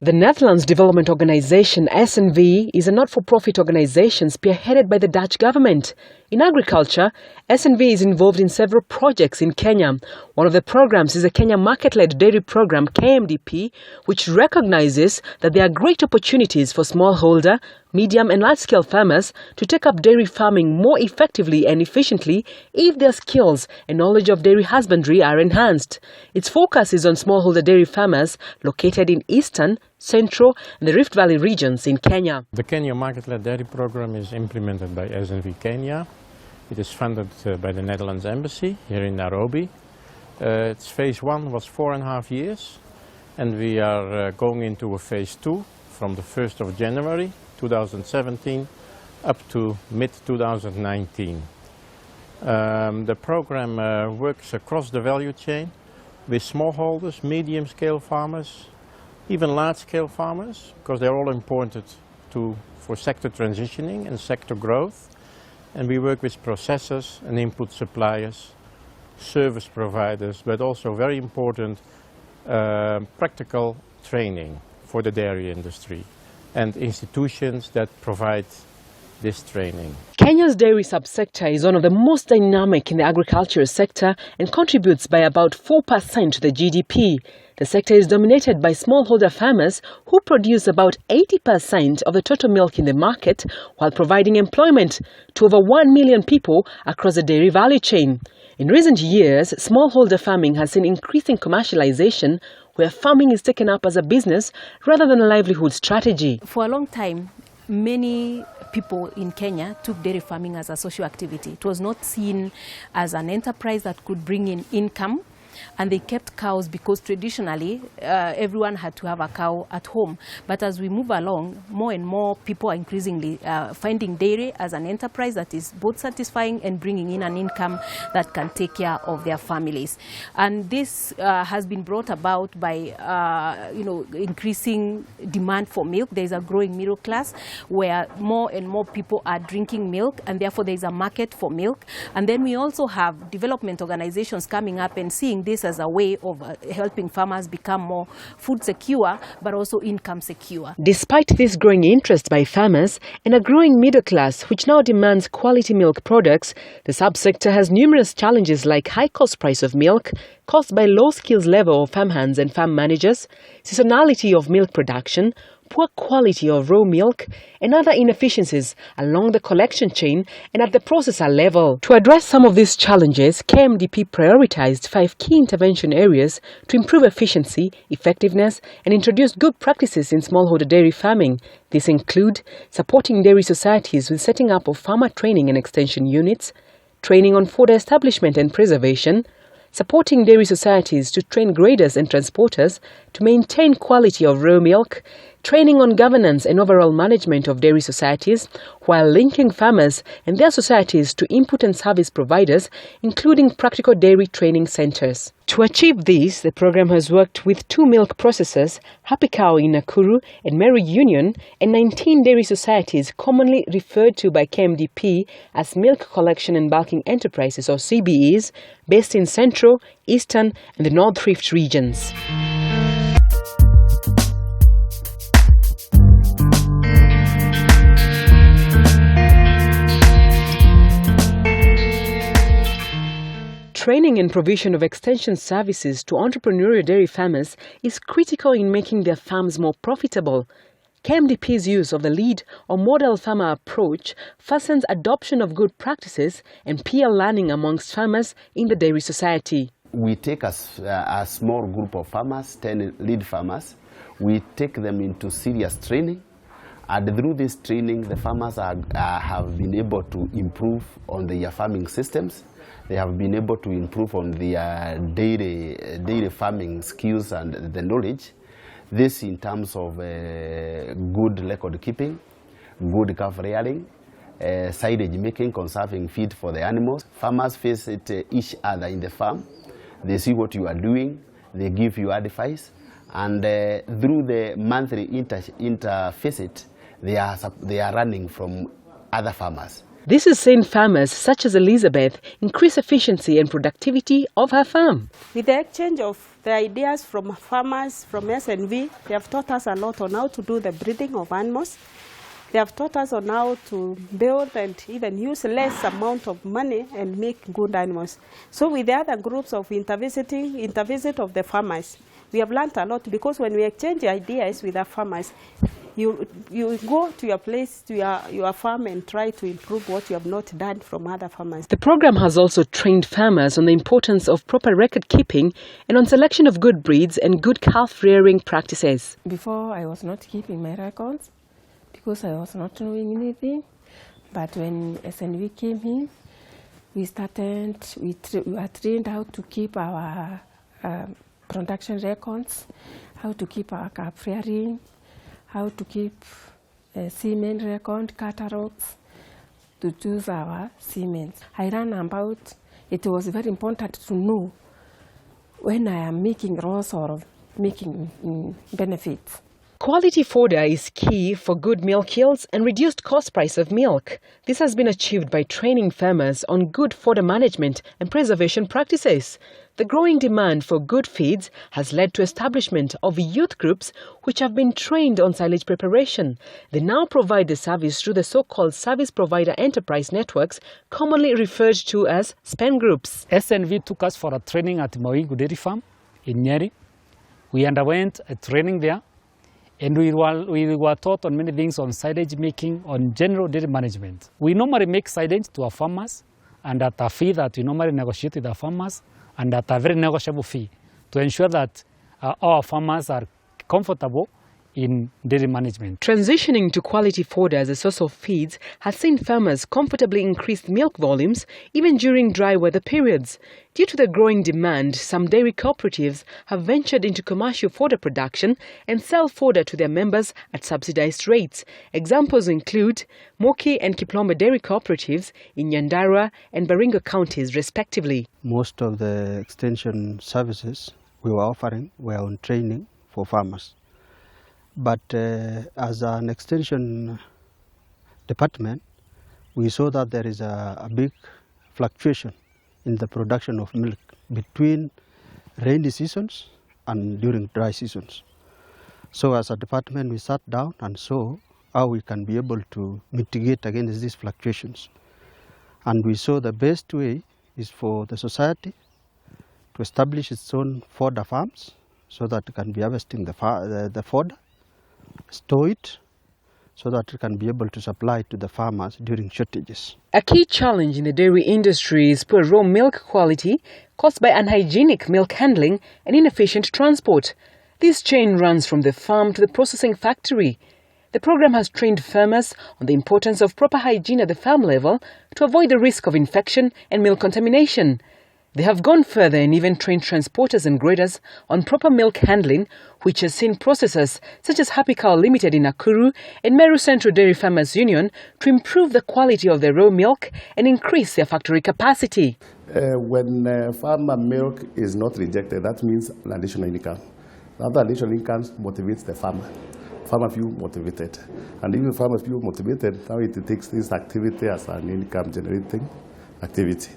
The Netherlands Development Organization, SNV, is a not-for-profit organization spearheaded by the Dutch government. In agriculture, SNV is involved in several projects in Kenya. One of the programs is the Kenya Market-Led Dairy Program, KMDP, which recognizes that there are great opportunities for smallholder, medium and large-scale farmers to take up dairy farming more effectively and efficiently if their skills and knowledge of dairy husbandry are enhanced. Its focus is on smallholder dairy farmers located in Eastern, Central and the Rift Valley regions in Kenya. The Kenya Market-Led Dairy Program is implemented by SNV Kenya. It is funded by the Netherlands Embassy here in Nairobi. Its phase 1 was 4.5 years, and we are going into a phase 2 from the 1st of January 2017 up to mid-2019. The program works across the value chain with smallholders, medium-scale farmers, even large-scale farmers, because they're all important for sector transitioning and sector growth. And we work with processors and input suppliers, service providers, but also very important practical training for the dairy industry and institutions that provide this training. Kenya's dairy subsector is one of the most dynamic in the agricultural sector and contributes by about 4% to the GDP. The sector is dominated by smallholder farmers who produce about 80% of the total milk in the market while providing employment to over 1 million people across the dairy value chain. In recent years, smallholder farming has seen increasing commercialization where farming is taken up as a business rather than a livelihood strategy. For a long time, many people in Kenya took dairy farming as a social activity. It was not seen as an enterprise that could bring in income. And they kept cows because traditionally everyone had to have a cow at home. But as we move along, more and more people are increasingly finding dairy as an enterprise that is both satisfying and bringing in an income that can take care of their families. And this has been brought about by increasing demand for milk. There is a growing middle class where more and more people are drinking milk, and therefore there is a market for milk. And then we also have development organizations coming up and seeing this as a way of helping farmers become more food secure, but also income secure. Despite this growing interest by farmers and a growing middle class which now demands quality milk products, the subsector has numerous challenges like high cost price of milk, caused by low skills level of farmhands and farm managers, seasonality of milk production, poor quality of raw milk, and other inefficiencies along the collection chain and at the processor level. To address some of these challenges, KMDP prioritized 5 key intervention areas to improve efficiency, effectiveness, and introduce good practices in smallholder dairy farming. These include supporting dairy societies with setting up of farmer training and extension units, training on fodder establishment and preservation, supporting dairy societies to train graders and transporters to maintain quality of raw milk, training on governance and overall management of dairy societies, while linking farmers and their societies to input and service providers, including practical dairy training centers. To achieve this, the program has worked with 2 milk processors, Happy Cow in Nakuru and Meru Union, and 19 dairy societies commonly referred to by KMDP as Milk Collection and Bulking Enterprises or CBEs, based in Central, Eastern and the North Rift regions. Training and provision of extension services to entrepreneurial dairy farmers is critical in making their farms more profitable. KMDP's use of the lead or model farmer approach fastens adoption of good practices and peer learning amongst farmers in the dairy society. We take a small group of farmers, 10 lead farmers, we take them into serious training, and through this training the farmers have been able to improve on their farming systems. They have been able to improve on their dairy farming skills and the knowledge. This in terms of good record keeping, good calf rearing, silage making, conserving feed for the animals. Farmers visit each other in the farm. They see what you are doing. They give you advice. And through the monthly inter-visit, they are running from other farmers. This has seen farmers such as Elizabeth increase efficiency and productivity of her farm. With the exchange of the ideas from farmers from SNV, they have taught us a lot on how to do the breeding of animals. They have taught us on how to build and even use less amount of money and make good animals. So with the other groups of intervisit of the farmers, we have learned a lot, because when we exchange ideas with the farmers, you go to your place, to your farm, and try to improve what you have not done from other farmers. The program has also trained farmers on the importance of proper record keeping and on selection of good breeds and good calf rearing practices. Before, I was not keeping my records because I was not knowing anything. But when SNV came in, we were trained how to keep our production records, how to keep our calf rearing, how to keep semen record, catalogs, to choose our semen. I ran about, it was very important to know when I am making loss or making benefits. Quality fodder is key for good milk yields and reduced cost price of milk. This has been achieved by training farmers on good fodder management and preservation practices. The growing demand for good feeds has led to establishment of youth groups which have been trained on silage preparation. They now provide the service through the so-called Service Provider Enterprise Networks, commonly referred to as SPEN groups. SNV took us for a training at MWENDA dairy farm in Nyeri. We underwent a training there, and we were taught on many things on silage making, on general dairy management. We normally make silage to our farmers, and at a fee that we normally negotiate with our farmers, and at a very negotiable fee, to ensure that our farmers are comfortable in dairy management. Transitioning to quality fodder as a source of feeds has seen farmers comfortably increase milk volumes even during dry weather periods. Due to the growing demand, some dairy cooperatives have ventured into commercial fodder production and sell fodder to their members at subsidized rates. Examples include Moki and Kiplombe dairy cooperatives in Nyandarua and Baraica counties respectively. Most of the extension services we were offering were on training for farmers. But as an extension department, we saw that there is a big fluctuation in the production of milk between rainy seasons and during dry seasons. So as a department, we sat down and saw how we can be able to mitigate against these fluctuations. And we saw the best way is for the society to establish its own fodder farms so that it can be harvesting the fodder, store it, so that it can be able to supply to the farmers during shortages. A key challenge in the dairy industry is poor raw milk quality caused by unhygienic milk handling and inefficient transport. This chain runs from the farm to the processing factory. The program has trained farmers on the importance of proper hygiene at the farm level to avoid the risk of infection and milk contamination. They have gone further and even trained transporters and graders on proper milk handling, which has seen processors such as Happy Cow Limited in Nakuru and Meru Central Dairy Farmers Union to improve the quality of their raw milk and increase their factory capacity. When farmer milk is not rejected, that means an additional income. That additional income motivates the farmer. Farmer feel motivated. And if the farmer feel motivated, now it takes this activity as an income generating activity.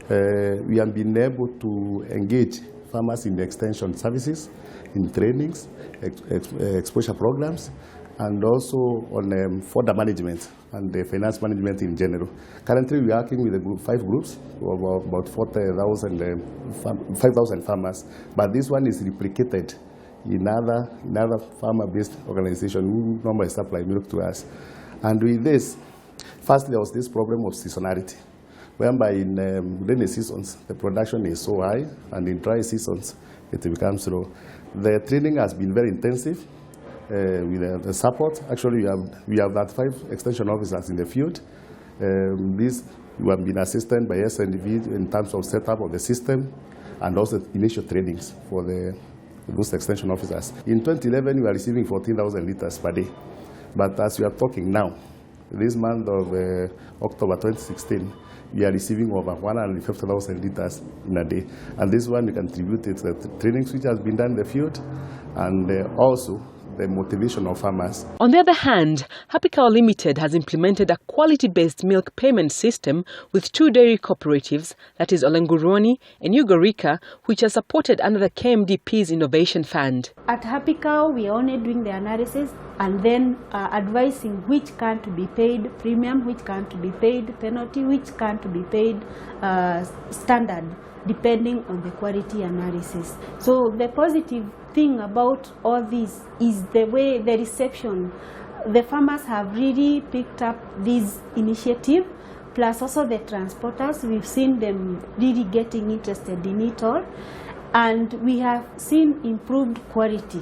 We have been able to engage farmers in the extension services, in trainings, exposure programs, and also on fodder management and the finance management in general. Currently, we are working with 5 groups of about 5,000 farmers, but this one is replicated in other farmer-based organizations who normally supply milk to us. And with this, first there was this problem of seasonality, whereby in rainy seasons the production is so high, and in dry seasons it becomes low. The training has been very intensive with the support. Actually, we have that 5 extension officers in the field. These have been assisted by SNV in terms of setup of the system and also initial trainings for those extension officers. In 2011, we are receiving 14,000 liters per day. But as we are talking now, this month of October 2016, we are receiving over 150,000 liters in a day. And this one we can attribute it to the trainings which has been done in the field, and also the motivation of farmers. On the other hand, Happy Cow Limited has implemented a quality-based milk payment system with 2 dairy cooperatives, that is Nkuene and Baraica, which are supported under the KMDP's Innovation Fund. At Happy Cow, we are only doing the analysis and then advising which can to be paid premium, which can to be paid penalty, which can to be paid standard, depending on the quality analysis. So the positive thing about all this is the way the reception. The farmers have really picked up this initiative, plus also the transporters. We've seen them really getting interested in it all. And we have seen improved quality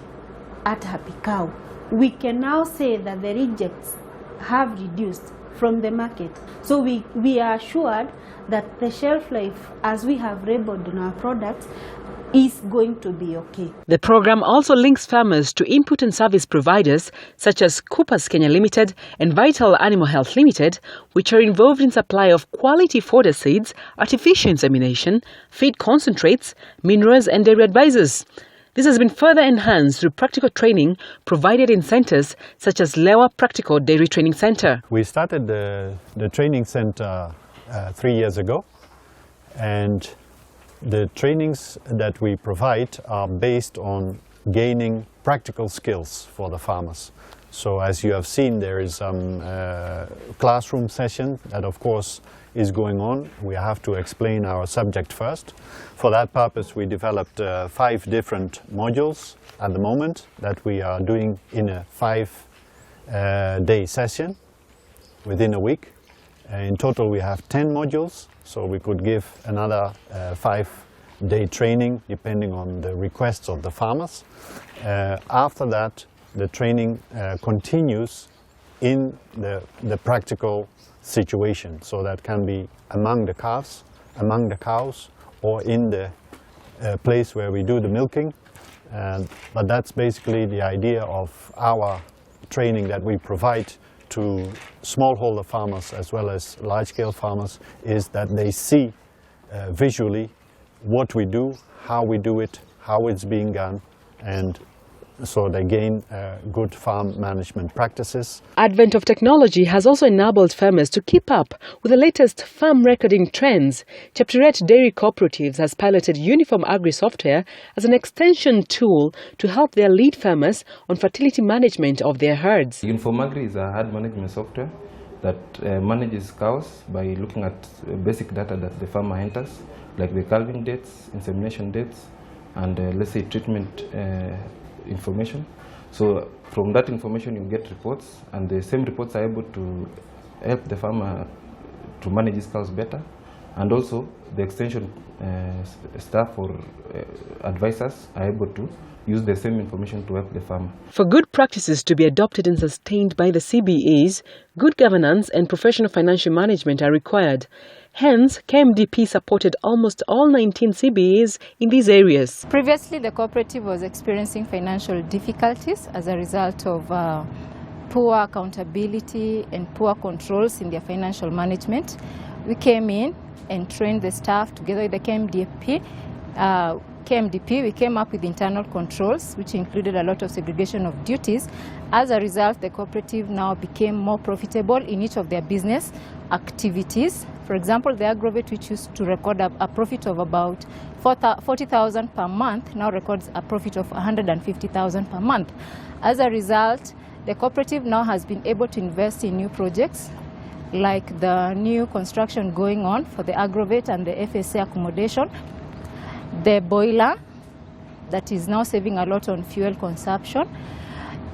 at Happy Cow. We can now say that the rejects have reduced from the market. So we are assured that the shelf life, as we have labeled on our products, is going to be okay. The program also links farmers to input and service providers such as Coopers Kenya Limited and Vital Animal Health Limited, which are involved in supply of quality fodder seeds, artificial insemination, feed concentrates, minerals and dairy advisors. This has been further enhanced through practical training provided in centres such as Lewa Practical Dairy Training Centre. We started the training centre 3 years ago, and the trainings that we provide are based on gaining practical skills for the farmers. So as you have seen, there is some classroom session that of course is going on. We have to explain our subject first. For that purpose, we developed 5 different modules at the moment that we are doing in a 5-day session within a week. In total, we have 10 modules, so we could give another 5-day training depending on the requests of the farmers. After that, the training continues in the practical situation, so that can be among the calves, among the cows, or in the place where we do the milking. But that's basically the idea of our training that we provide to smallholder farmers as well as large-scale farmers, is that they see visually what we do, how we do it, how it's being done, and so they gain good farm management practices. Advent of technology has also enabled farmers to keep up with the latest farm recording trends. Chapterette Dairy Cooperatives has piloted Uniform Agri software as an extension tool to help their lead farmers on fertility management of their herds. Uniform Agri is a herd management software that manages cows by looking at basic data that the farmer enters, like the calving dates, insemination dates, and let's say treatment information. So from that information you get reports, and the same reports are able to help the farmer to manage his cows better, and also the extension staff or advisors are able to use the same information to help the farmer. For good practices to be adopted and sustained by the CBEs, good governance and professional financial management are required. Hence, KMDP supported almost all 19 CBEs in these areas. Previously, the cooperative was experiencing financial difficulties as a result of poor accountability and poor controls in their financial management. We came in and trained the staff together with the KMDP. We came up with internal controls, which included a lot of segregation of duties. As a result, the cooperative now became more profitable in each of their business activities. For example, the aggregate, which used to record a profit of about 40,000 per month, now records a profit of 150,000 per month. As a result, the cooperative now has been able to invest in new projects, like the new construction going on for the aggregate and the FSA accommodation, the boiler that is now saving a lot on fuel consumption.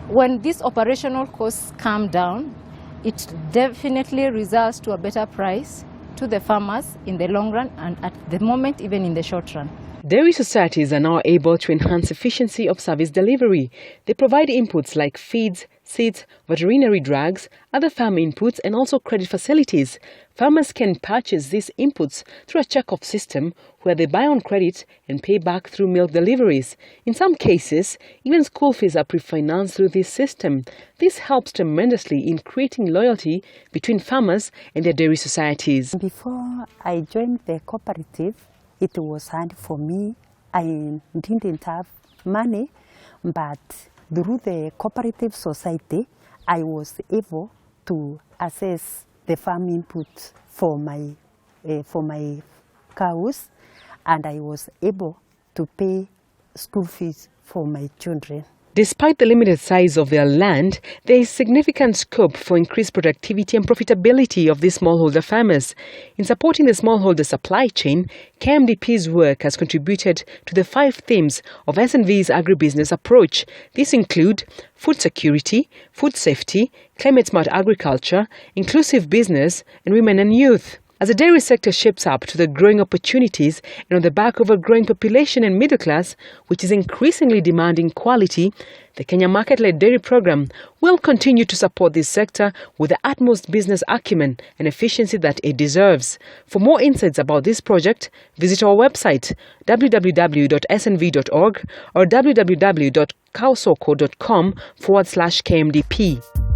When these operational costs come down, it definitely results to a better price to the farmers in the long run, and at the moment even in the short run. Dairy societies are now able to enhance efficiency of service delivery. They provide inputs like feeds, seeds, veterinary drugs, other farm inputs, and also credit facilities. Farmers can purchase these inputs through a check-off system where they buy on credit and pay back through milk deliveries. In some cases, even school fees are pre-financed through this system. This helps tremendously in creating loyalty between farmers and their dairy societies. Before I joined the cooperative, it was hard for me. I didn't have money, but Through the cooperative society, I was able to assess the farm input for my cows, and I was able to pay school fees for my children. Despite the limited size of their land, there is significant scope for increased productivity and profitability of these smallholder farmers. In supporting the smallholder supply chain, KMDP's work has contributed to the 5 themes of SNV's agribusiness approach. These include food security, food safety, climate-smart agriculture, inclusive business, and women and youth. As the dairy sector shapes up to the growing opportunities and on the back of a growing population and middle class, which is increasingly demanding quality, the Kenya Market-led Dairy Program will continue to support this sector with the utmost business acumen and efficiency that it deserves. For more insights about this project, visit our website www.snv.org or www.cowsoko.com/KMDP.